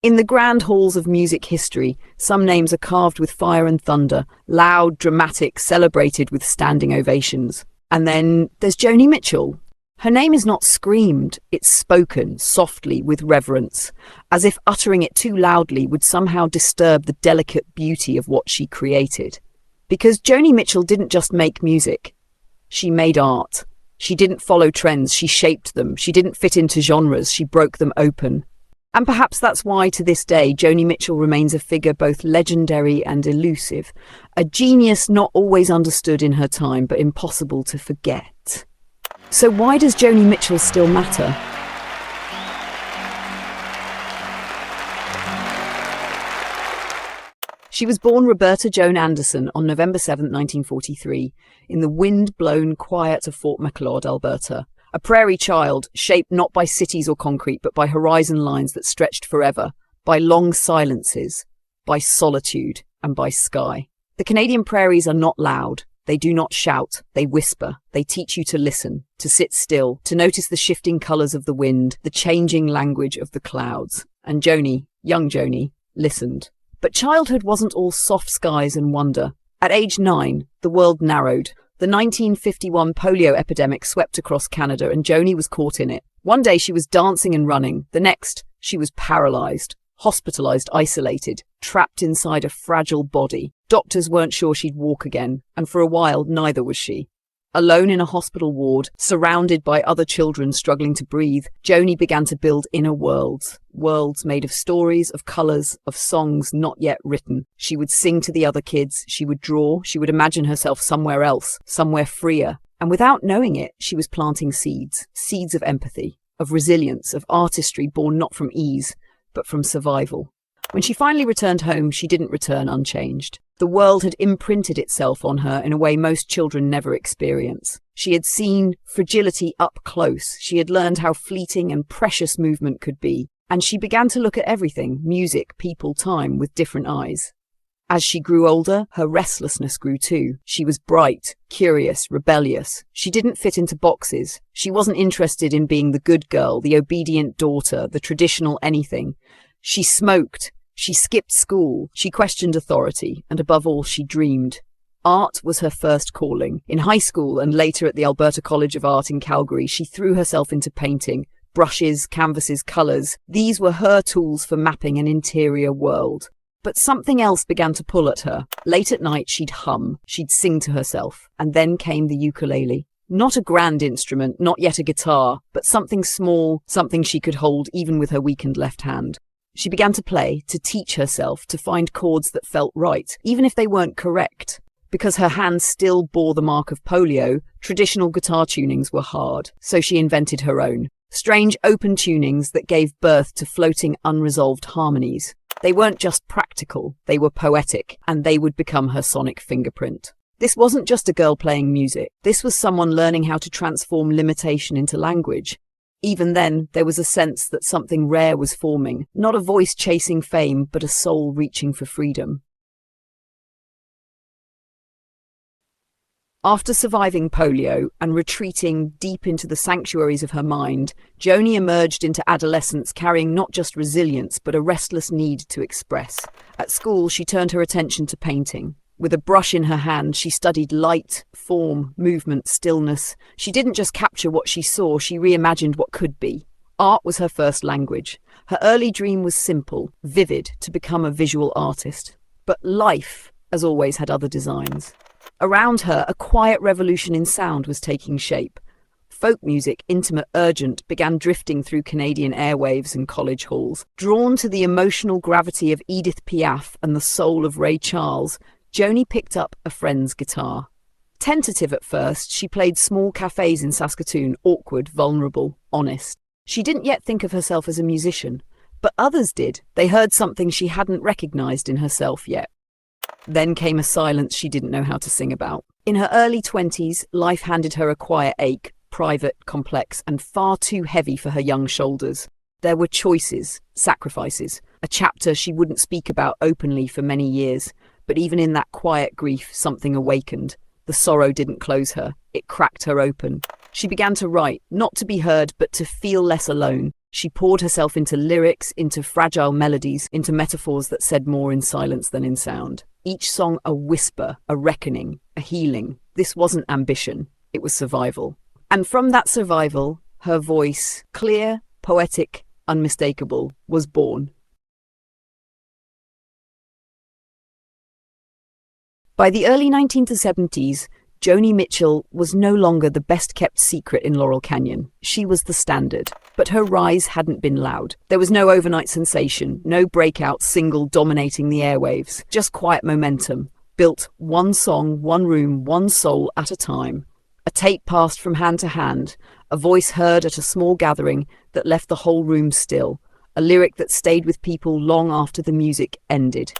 In the grand halls of music history, some names are carved with fire and thunder, loud, dramatic, celebrated with standing ovations. And then there's Joni Mitchell. Her name is not screamed, it's spoken, softly, with reverence, as if uttering it too loudly would somehow disturb the delicate beauty of what she created. Because Joni Mitchell didn't just make music, she made art. She didn't follow trends, she shaped them. She didn't fit into genres, she broke them open. And perhaps that's why, to this day, Joni Mitchell remains a figure both legendary and elusive, a genius not always understood in her time, but impossible to forget. So why does Joni Mitchell still matter? She was born Roberta Joan Anderson on November 7, 1943, in the wind-blown quiet of Fort Macleod, Alberta. A prairie child, shaped not by cities or concrete, but by horizon lines that stretched forever, by long silences, by solitude, and by sky. The Canadian prairies are not loud. They do not shout. They whisper. They teach you to listen, to sit still, to notice the shifting colours of the wind, the changing language of the clouds. And Joni, young Joni, listened. But childhood wasn't all soft skies and wonder. At age 9, the world narrowed. The 1951 polio epidemic swept across Canada and Joni was caught in it. One day she was dancing and running. The next, she was paralysed, hospitalised, isolated, trapped inside a fragile body. Doctors weren't sure she'd walk again, and for a while, neither was she. Alone in a hospital ward, surrounded by other children struggling to breathe, Joni began to build inner worlds. Worlds made of stories, of colours, of songs not yet written. She would sing to the other kids, she would draw, she would imagine herself somewhere else, somewhere freer. And without knowing it, she was planting seeds. Seeds of empathy, of resilience, of artistry born not from ease, but from survival. When she finally returned home, she didn't return unchanged. The world had imprinted itself on her in a way most children never experience. She had seen fragility up close. She had learned how fleeting and precious movement could be. And she began to look at everything, music, people, time, with different eyes. As she grew older, her restlessness grew too. She was bright, curious, rebellious. She didn't fit into boxes. She wasn't interested in being the good girl, the obedient daughter, the traditional anything. She smoked. She skipped school, she questioned authority, and above all, she dreamed. Art was her first calling. In high school and later at the Alberta College of Art in Calgary, she threw herself into painting. Brushes, canvases, colours. These were her tools for mapping an interior world. But something else began to pull at her. Late at night, she'd hum, she'd sing to herself. And then came the ukulele. Not a grand instrument, not yet a guitar, but something small, something she could hold even with her weakened left hand. She began to play, to teach herself, to find chords that felt right, even if they weren't correct. Because her hands still bore the mark of polio, traditional guitar tunings were hard, so she invented her own. Strange open tunings that gave birth to floating unresolved harmonies. They weren't just practical, they were poetic, and they would become her sonic fingerprint. This wasn't just a girl playing music. This was someone learning how to transform limitation into language. Even then, there was a sense that something rare was forming, not a voice chasing fame, but a soul reaching for freedom. After surviving polio and retreating deep into the sanctuaries of her mind, Joni emerged into adolescence carrying not just resilience, but a restless need to express. At school, she turned her attention to painting. With a brush in her hand, she studied light, form, movement, stillness. She didn't just capture what she saw, she reimagined what could be. Art was her first language. Her early dream was simple, vivid, to become a visual artist. But life, as always, had other designs. Around her, a quiet revolution in sound was taking shape. Folk music, intimate, urgent, began drifting through Canadian airwaves and college halls. Drawn to the emotional gravity of Edith Piaf and the soul of Ray Charles, Joni picked up a friend's guitar. Tentative at first, she played small cafes in Saskatchewan, awkward, vulnerable, honest. She didn't yet think of herself as a musician, but others did. They heard something she hadn't recognized in herself yet. Then came a silence she didn't know how to sing about. In her early 20s, life handed her a quiet ache, private, complex, and far too heavy for her young shoulders. There were choices, sacrifices, a chapter she wouldn't speak about openly for many years. But even in that quiet grief, something awakened. The sorrow didn't close her. It cracked her open. She began to write, not to be heard, but to feel less alone. She poured herself into lyrics, into fragile melodies, into metaphors that said more in silence than in sound. Each song a whisper, a reckoning, a healing. This wasn't ambition, it was survival. And from that survival, her voice, clear, poetic, unmistakable, was born. By the early 1970s, Joni Mitchell was no longer the best-kept secret in Laurel Canyon. She was the standard. But her rise hadn't been loud. There was no overnight sensation, no breakout single dominating the airwaves, just quiet momentum, built one song, one room, one soul at a time. A tape passed from hand to hand, a voice heard at a small gathering that left the whole room still, a lyric that stayed with people long after the music ended.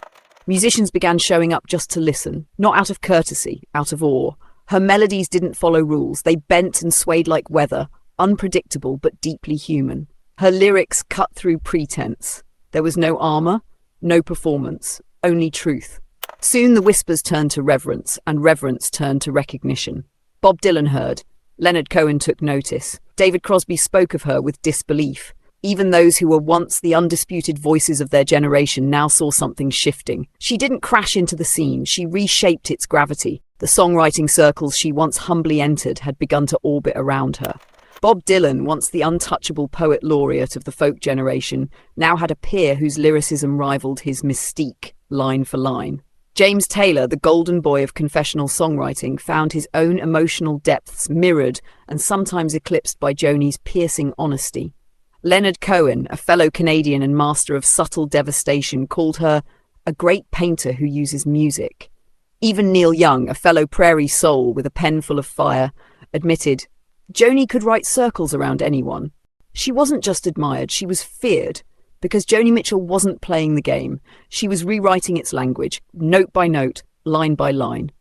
Musicians began showing up just to listen, not out of courtesy, out of awe. Her melodies didn't follow rules. They bent and swayed like weather, unpredictable but deeply human. Her lyrics cut through pretense. There was no armor, no performance, only truth. Soon the whispers turned to reverence, and reverence turned to recognition. Bob Dylan heard. Leonard Cohen took notice. David Crosby spoke of her with disbelief. Even those who were once the undisputed voices of their generation now saw something shifting. She didn't crash into the scene. She reshaped its gravity. The songwriting circles she once humbly entered had begun to orbit around her. Bob Dylan, once the untouchable poet laureate of the folk generation, now had a peer whose lyricism rivaled his mystique, line for line. James Taylor, the golden boy of confessional songwriting, found his own emotional depths mirrored and sometimes eclipsed by Joni's piercing honesty. Leonard Cohen, a fellow Canadian and master of subtle devastation, called her a great painter who uses music. Even Neil Young, a fellow Prairie soul with a pen full of fire, admitted, Joni could write circles around anyone. She wasn't just admired, she was feared, because Joni Mitchell wasn't playing the game. She was rewriting its language, note by note, line by line.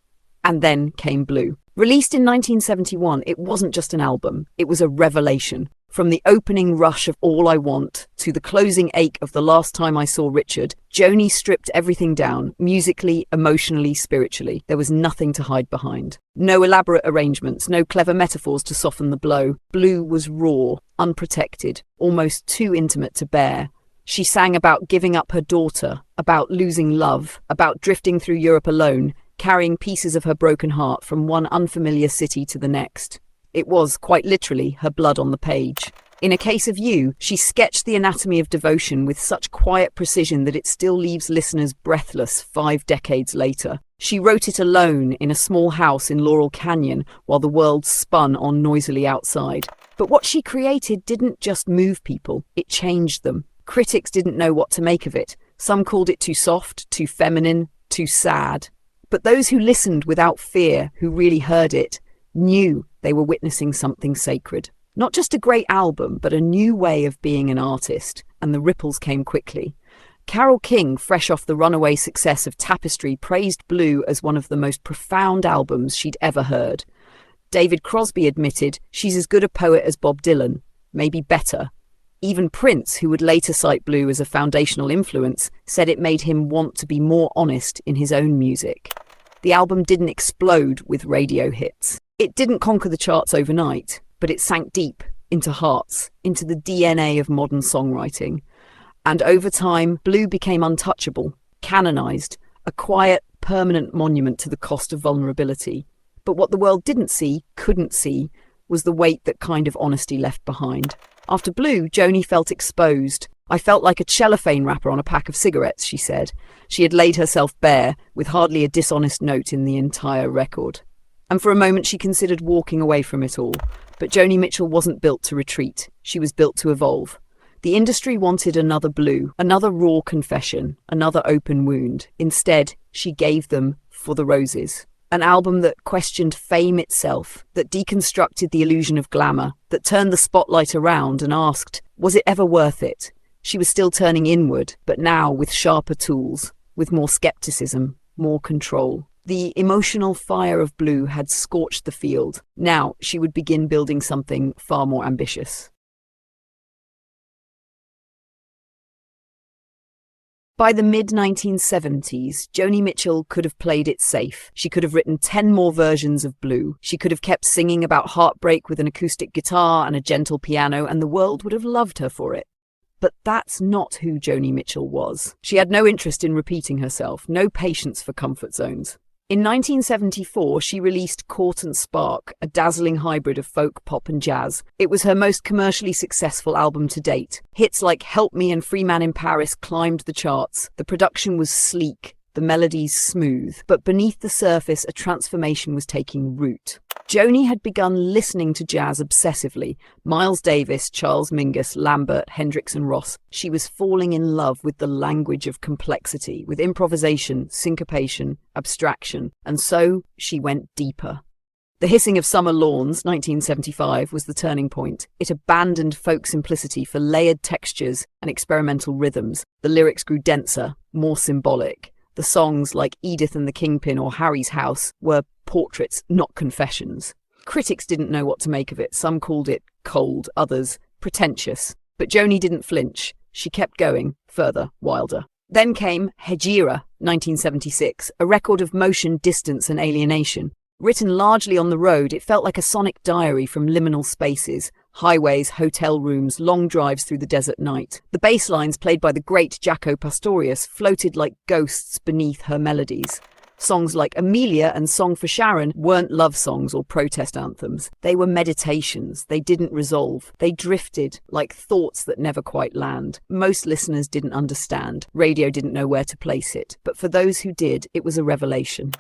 And then came Blue. Released in 1971, it wasn't just an album, it was a revelation. From the opening rush of All I Want to the closing ache of The Last Time I Saw Richard, Joni stripped everything down, musically, emotionally, spiritually. There was nothing to hide behind. No elaborate arrangements, no clever metaphors to soften the blow. Blue was raw, unprotected, almost too intimate to bear. She sang about giving up her daughter, about losing love, about drifting through Europe alone, carrying pieces of her broken heart from one unfamiliar city to the next. It was, quite literally, her blood on the page. In A Case of You, she sketched the anatomy of devotion with such quiet precision that it still leaves listeners breathless 5 decades later. She wrote it alone in a small house in Laurel Canyon while the world spun on noisily outside. But what she created didn't just move people, it changed them. Critics didn't know what to make of it. Some called it too soft, too feminine, too sad. But those who listened without fear, who really heard it, knew they were witnessing something sacred. Not just a great album, but a new way of being an artist, and the ripples came quickly. Carole King, fresh off the runaway success of Tapestry, praised Blue as one of the most profound albums she'd ever heard. David Crosby admitted she's as good a poet as Bob Dylan, maybe better. Even Prince, who would later cite Blue as a foundational influence, said it made him want to be more honest in his own music. The album didn't explode with radio hits. It didn't conquer the charts overnight, but it sank deep into hearts, into the DNA of modern songwriting. And over time, Blue became untouchable, canonized, a quiet, permanent monument to the cost of vulnerability. But what the world didn't see, couldn't see, was the weight that kind of honesty left behind. After Blue, Joni felt exposed. I felt like a cellophane wrapper on a pack of cigarettes, she said. She had laid herself bare, with hardly a dishonest note in the entire record. And for a moment she considered walking away from it all. But Joni Mitchell wasn't built to retreat. She was built to evolve. The industry wanted another Blue, another raw confession, another open wound. Instead, she gave them For the Roses. An album that questioned fame itself, that deconstructed the illusion of glamour, that turned the spotlight around and asked, was it ever worth it? She was still turning inward, but now with sharper tools, with more skepticism, more control. The emotional fire of Blue had scorched the field. Now she would begin building something far more ambitious. By the mid-1970s, Joni Mitchell could have played it safe. She could have written 10 more versions of Blue. She could have kept singing about heartbreak with an acoustic guitar and a gentle piano, and the world would have loved her for it. But that's not who Joni Mitchell was. She had no interest in repeating herself, no patience for comfort zones. In 1974, she released Court and Spark, a dazzling hybrid of folk, pop and jazz. It was her most commercially successful album to date. Hits like Help Me and Free Man in Paris climbed the charts. The production was sleek, the melodies smooth, but beneath the surface a transformation was taking root. Joni had begun listening to jazz obsessively. Miles Davis, Charles Mingus, Lambert, Hendrix and Ross. She was falling in love with the language of complexity, with improvisation, syncopation, abstraction, and so she went deeper. The Hissing of Summer Lawns, 1975, was the turning point. It abandoned folk simplicity for layered textures and experimental rhythms. The lyrics grew denser, more symbolic. The songs like Edith and the Kingpin or Harry's House were portraits, not confessions. Critics didn't know what to make of it. Some called it cold, others pretentious. But Joni didn't flinch. She kept going, further, wilder. Then came Hejira, 1976, a record of motion, distance and alienation. Written largely on the road, it felt like a sonic diary from liminal spaces. Highways, hotel rooms, long drives through the desert night. The bass lines played by the great Jaco Pastorius floated like ghosts beneath her melodies. Songs like Amelia and Song for Sharon weren't love songs or protest anthems. They were meditations. They didn't resolve. They drifted like thoughts that never quite land. Most listeners didn't understand. Radio didn't know where to place it. But for those who did, it was a revelation.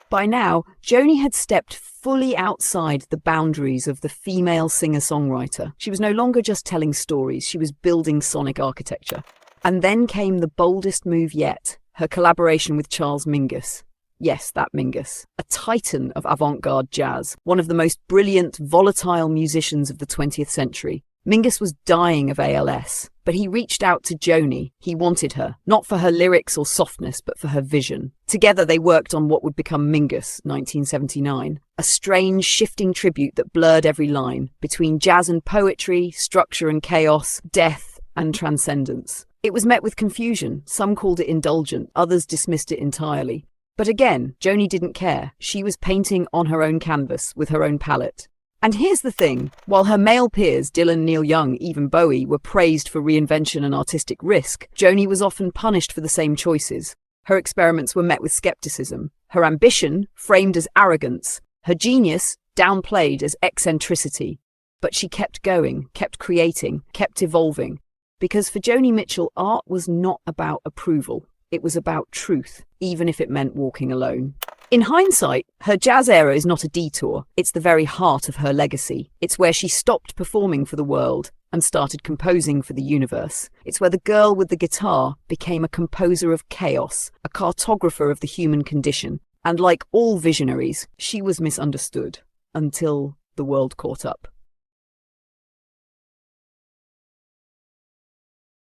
By now, Joni had stepped fully outside the boundaries of the female singer-songwriter. She was no longer just telling stories, she was building sonic architecture. And then came the boldest move yet, her collaboration with Charles Mingus. Yes, that Mingus, a titan of avant-garde jazz, one of the most brilliant, volatile musicians of the 20th century. Mingus was dying of ALS, but he reached out to Joni. He wanted her, not for her lyrics or softness, but for her vision. Together they worked on what would become Mingus, 1979, a strange, shifting tribute that blurred every line, between jazz and poetry, structure and chaos, death and transcendence. It was met with confusion. Some called it indulgent, others dismissed it entirely. But again, Joni didn't care. She was painting on her own canvas, with her own palette. And here's the thing, while her male peers, Dylan, Neil Young, even Bowie, were praised for reinvention and artistic risk, Joni was often punished for the same choices. Her experiments were met with skepticism, her ambition framed as arrogance, her genius downplayed as eccentricity. But she kept going, kept creating, kept evolving. Because for Joni Mitchell, art was not about approval. It was about truth, even if it meant walking alone. In hindsight, her jazz era is not a detour. It's the very heart of her legacy. It's where she stopped performing for the world and started composing for the universe. It's where the girl with the guitar became a composer of chaos, a cartographer of the human condition. And like all visionaries, she was misunderstood until the world caught up.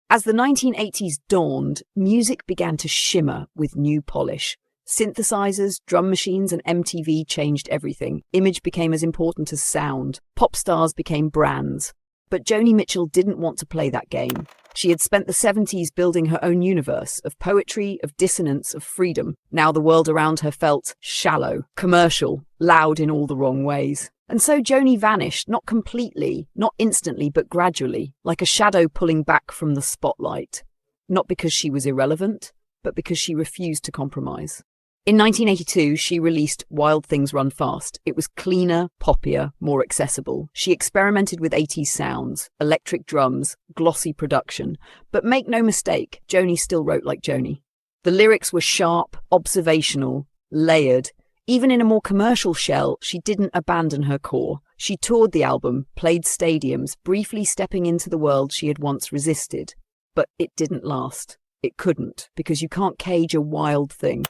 As the 1980s dawned, music began to shimmer with new polish. Synthesizers, drum machines, and MTV changed everything. Image became as important as sound. Pop stars became brands. But Joni Mitchell didn't want to play that game. She had spent the 70s building her own universe of poetry, of dissonance, of freedom. Now the world around her felt shallow, commercial, loud in all the wrong ways. And so Joni vanished, not completely, not instantly, but gradually, like a shadow pulling back from the spotlight. Not because she was irrelevant, but because she refused to compromise. In 1982, she released Wild Things Run Fast. It was cleaner, poppier, more accessible. She experimented with 80s sounds, electric drums, glossy production. But make no mistake, Joni still wrote like Joni. The lyrics were sharp, observational, layered. Even in a more commercial shell, she didn't abandon her core. She toured the album, played stadiums, briefly stepping into the world she had once resisted. But it didn't last. It couldn't, because you can't cage a wild thing.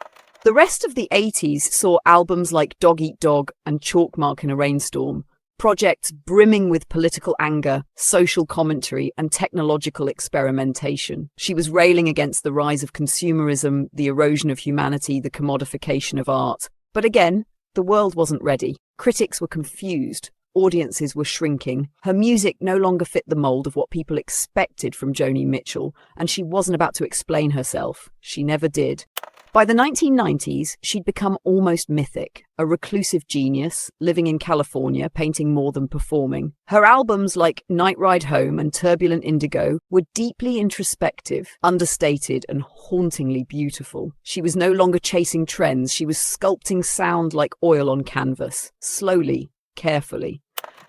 The rest of the 80s saw albums like Dog Eat Dog and Chalkmark in a Rainstorm, projects brimming with political anger, social commentary, and technological experimentation. She was railing against the rise of consumerism, the erosion of humanity, the commodification of art. But again, the world wasn't ready. Critics were confused. Audiences were shrinking. Her music no longer fit the mold of what people expected from Joni Mitchell, and she wasn't about to explain herself. She never did. By the 1990s, she'd become almost mythic, a reclusive genius, living in California, painting more than performing. Her albums like Night Ride Home and Turbulent Indigo were deeply introspective, understated, and hauntingly beautiful. She was no longer chasing trends, she was sculpting sound like oil on canvas, slowly, carefully.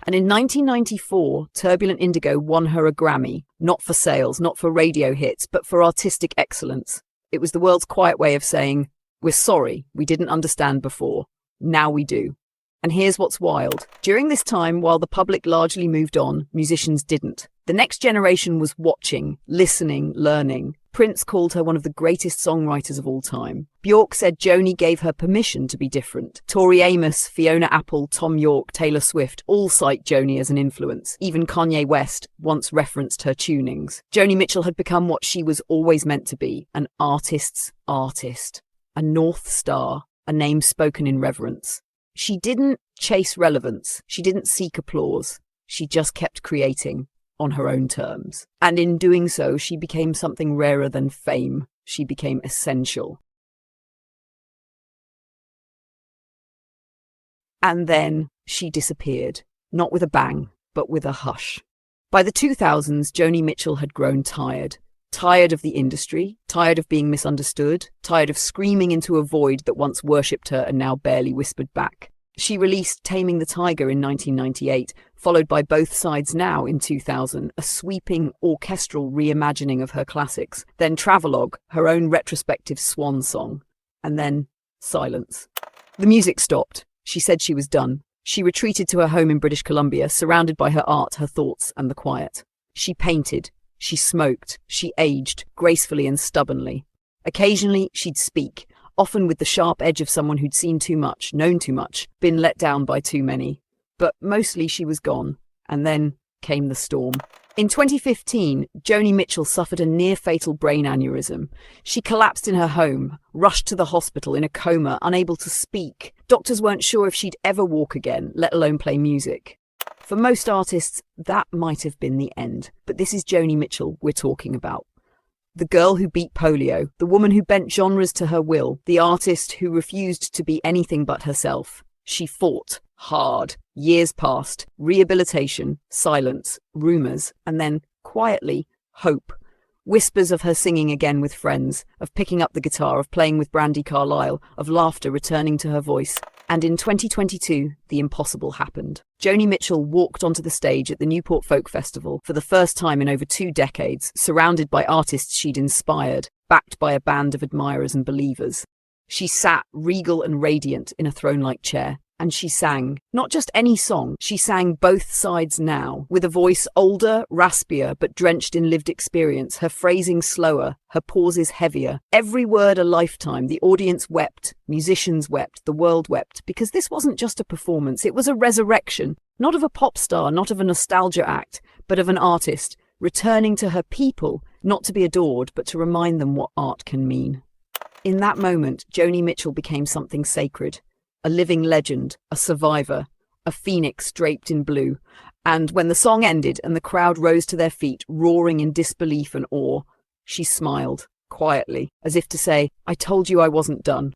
And in 1994, Turbulent Indigo won her a Grammy, not for sales, not for radio hits, but for artistic excellence. It was the world's quiet way of saying, we're sorry, we didn't understand before. Now we do. And here's what's wild. During this time, while the public largely moved on, musicians didn't. The next generation was watching, listening, learning. Prince called her one of the greatest songwriters of all time. Bjork said Joni gave her permission to be different. Tori Amos, Fiona Apple, Tom York, Taylor Swift all cite Joni as an influence. Even Kanye West once referenced her tunings. Joni Mitchell had become what she was always meant to be, an artist's artist. A North Star, a name spoken in reverence. She didn't chase relevance. She didn't seek applause. She just kept creating on her own terms. And in doing so, she became something rarer than fame. She became essential. And then she disappeared, not with a bang, but with a hush. By the 2000s, Joni Mitchell had grown tired. Tired of the industry, tired of being misunderstood, tired of screaming into a void that once worshipped her and now barely whispered back. She released Taming the Tiger in 1998, followed by Both Sides Now in 2000, a sweeping orchestral reimagining of her classics. Then Travelogue, her own retrospective swan song. And then silence. The music stopped. She said she was done. She retreated to her home in British Columbia, surrounded by her art, her thoughts, and the quiet. She painted. She smoked. She aged, gracefully and stubbornly. Occasionally, she'd speak, often with the sharp edge of someone who'd seen too much, known too much, been let down by too many. But mostly she was gone, and then came the storm. In 2015, Joni Mitchell suffered a near-fatal brain aneurysm. She collapsed in her home, rushed to the hospital in a coma, unable to speak. Doctors weren't sure if she'd ever walk again, let alone play music. For most artists, that might have been the end. But this is Joni Mitchell we're talking about. The girl who beat polio, the woman who bent genres to her will, the artist who refused to be anything but herself. She fought hard. Years passed. Rehabilitation, silence, rumours, and then, quietly, hope. Whispers of her singing again with friends, of picking up the guitar, of playing with Brandi Carlile, of laughter returning to her voice. And in 2022, the impossible happened. Joni Mitchell walked onto the stage at the Newport Folk Festival for the first time in over 2 decades, surrounded by artists she'd inspired, backed by a band of admirers and believers. She sat regal and radiant in a throne-like chair, and she sang, not just any song, she sang Both Sides Now, with a voice older, raspier, but drenched in lived experience, her phrasing slower, her pauses heavier. Every word a lifetime. The audience wept, musicians wept, the world wept, because this wasn't just a performance, it was a resurrection, not of a pop star, not of a nostalgia act, but of an artist, returning to her people, not to be adored, but to remind them what art can mean. In that moment, Joni Mitchell became something sacred. A living legend, a survivor, a phoenix draped in blue. And when the song ended and the crowd rose to their feet, roaring in disbelief and awe, she smiled, quietly, as if to say, I told you I wasn't done.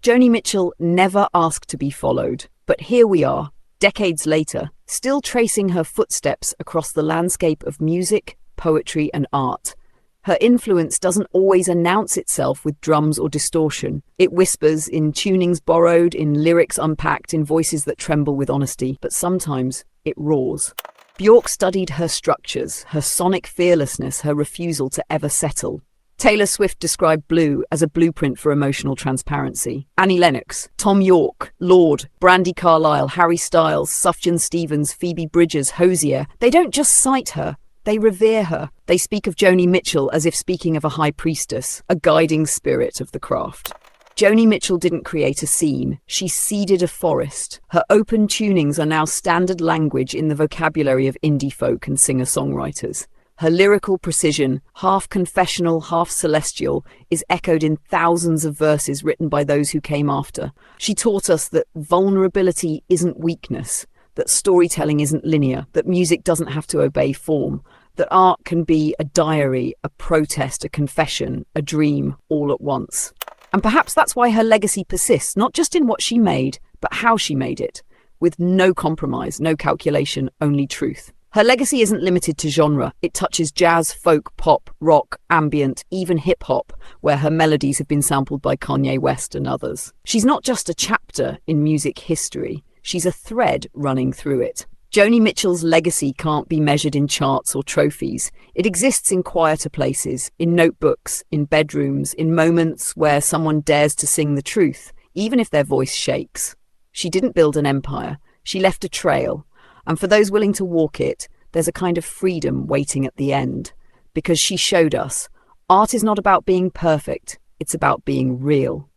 Joni Mitchell never asked to be followed, but here we are, decades later, still tracing her footsteps across the landscape of music, poetry, and art. Her influence doesn't always announce itself with drums or distortion. It whispers in tunings borrowed, in lyrics unpacked, in voices that tremble with honesty, but sometimes it roars. Bjork studied her structures, her sonic fearlessness, her refusal to ever settle. Taylor Swift described Blue as a blueprint for emotional transparency. Annie Lennox, Tom York, Lorde, Brandi Carlile, Harry Styles, Sufjan Stevens, Phoebe Bridgers, Hozier, they don't just cite her. They revere her. They speak of Joni Mitchell as if speaking of a high priestess, a guiding spirit of the craft. Joni Mitchell didn't create a scene. She seeded a forest. Her open tunings are now standard language in the vocabulary of indie folk and singer-songwriters. Her lyrical precision, half confessional, half celestial, is echoed in thousands of verses written by those who came after. She taught us that vulnerability isn't weakness, that storytelling isn't linear, that music doesn't have to obey form, that art can be a diary, a protest, a confession, a dream, all at once. And perhaps that's why her legacy persists, not just in what she made, but how she made it, with no compromise, no calculation, only truth. Her legacy isn't limited to genre. It touches jazz, folk, pop, rock, ambient, even hip-hop, where her melodies have been sampled by Kanye West and others. She's not just a chapter in music history, she's a thread running through it. Joni Mitchell's legacy can't be measured in charts or trophies. It exists in quieter places, in notebooks, in bedrooms, in moments where someone dares to sing the truth, even if their voice shakes. She didn't build an empire. She left a trail. And for those willing to walk it, there's a kind of freedom waiting at the end. Because she showed us, art is not about being perfect, it's about being real.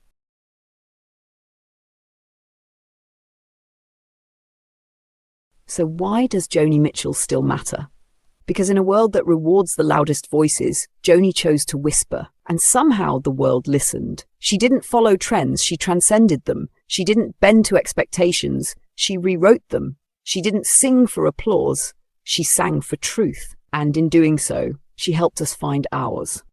So why does Joni Mitchell still matter? Because in a world that rewards the loudest voices, Joni chose to whisper, and somehow the world listened. She didn't follow trends, she transcended them. She didn't bend to expectations, she rewrote them. She didn't sing for applause, she sang for truth. And in doing so, she helped us find ours.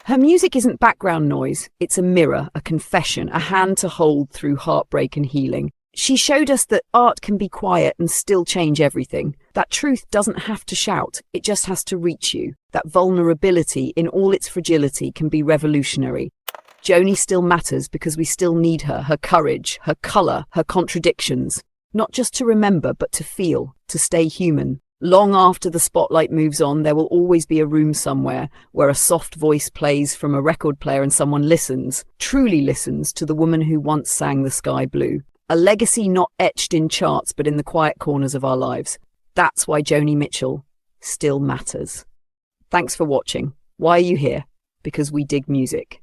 Her music isn't background noise, it's a mirror, a confession, a hand to hold through heartbreak and healing. She showed us that art can be quiet and still change everything. That truth doesn't have to shout, it just has to reach you. That vulnerability in all its fragility can be revolutionary. Joni still matters because we still need her, her courage, her colour, her contradictions. Not just to remember, but to feel, to stay human. Long after the spotlight moves on, there will always be a room somewhere where a soft voice plays from a record player and someone listens, truly listens, to the woman who once sang The Sky Blue. A legacy not etched in charts, but in the quiet corners of our lives. That's why Joni Mitchell still matters. Thanks for watching. Why are you here? Because we dig music.